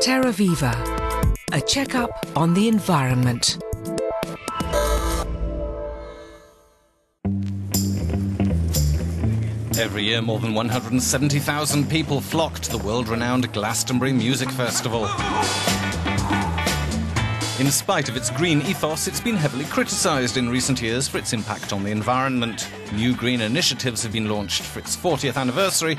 Terra Viva, a check-up on the environment. Every year, more than 170,000 people flock to the world-renowned Glastonbury Music Festival. In spite of its green ethos, it's been heavily criticised in recent years for its impact on the environment. New green initiatives have been launched for its 40th anniversary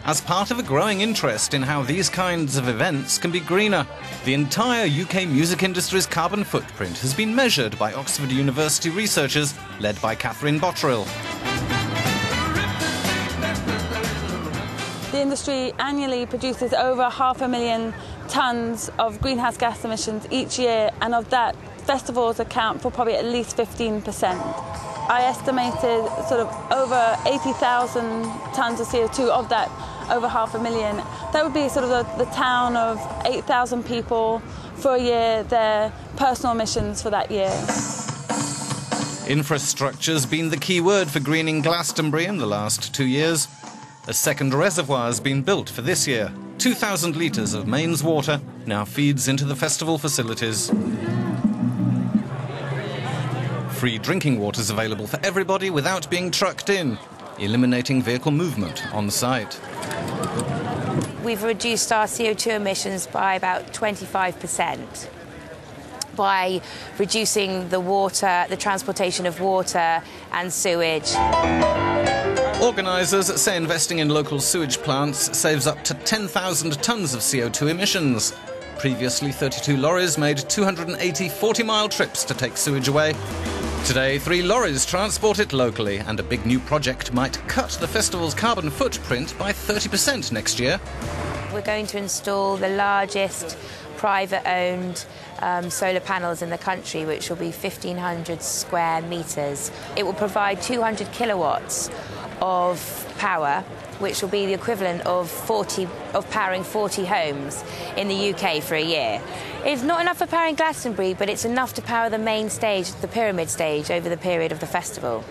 as part of a growing interest in how these kinds of events can be greener. The entire UK music industry's carbon footprint has been measured by Oxford University researchers led by Catherine Bottrill. The industry annually produces over 500,000 tonnes of greenhouse gas emissions each year, and of that, festivals account for probably at least 15%. I estimated sort of over 80,000 tonnes of CO2 of that, over 500,000. That would be sort of the town of 8,000 people for a year, their personal emissions for that year. Infrastructure's been the key word for greening Glastonbury in the last 2 years. A second reservoir has been built for this year. 2,000 litres of mains water now feeds into the festival facilities. Free drinking water is available for everybody without being trucked in, eliminating vehicle movement on site. We've reduced our CO2 emissions by about 25% by reducing the transportation of water and sewage. Organisers say investing in local sewage plants saves up to 10,000 tonnes of CO2 emissions. Previously, 32 lorries made 280 40-mile trips to take sewage away. Today, 3 lorries transport it locally, and a big new project might cut the festival's carbon footprint by 30% next year. We're going to install the largest private-owned solar panels in the country, which will be 1,500 square metres. It will provide 200 kilowatts of power, which will be the equivalent of powering 40 homes in the UK for a year. It's not enough for powering Glastonbury, but it's enough to power the main stage, the pyramid stage, over the period of the festival.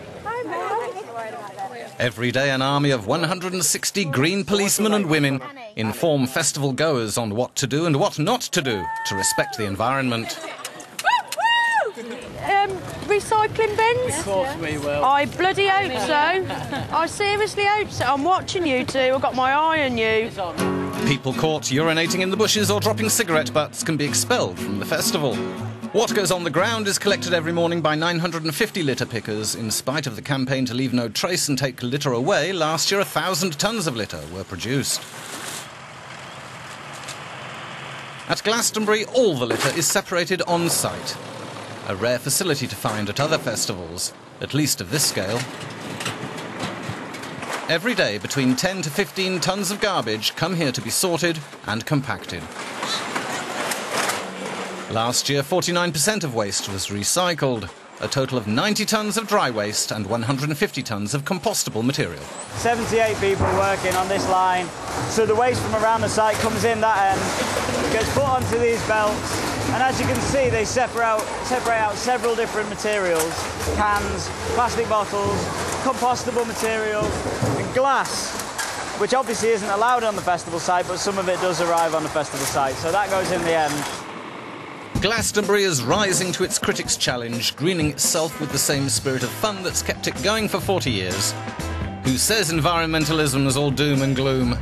Every day, an army of 160 green policemen and women inform festival goers on what to do and what not to do to respect the environment. Recycling bins? Of course we will. I bloody hope so. I seriously hope so. I'm watching you two. I've got my eye on you. People caught urinating in the bushes or dropping cigarette butts can be expelled from the festival. What goes on the ground is collected every morning by 950 litter pickers. In spite of the campaign to leave no trace and take litter away, last year 1,000 tonnes of litter were produced. At Glastonbury, all the litter is separated on site. A rare facility to find at other festivals, at least of this scale. Every day, between 10 to 15 tonnes of garbage come here to be sorted and compacted. Last year, 49% of waste was recycled. A total of 90 tonnes of dry waste and 150 tonnes of compostable material. 78 people working on this line. So the waste from around the site comes in that end, gets put onto these belts, and as you can see, they separate out several different materials: cans, plastic bottles, compostable material, and glass, which obviously isn't allowed on the festival site, but some of it does arrive on the festival site, so that goes in the end. Glastonbury is rising to its critics' challenge, greening itself with the same spirit of fun that's kept it going for 40 years. Who says environmentalism is all doom and gloom?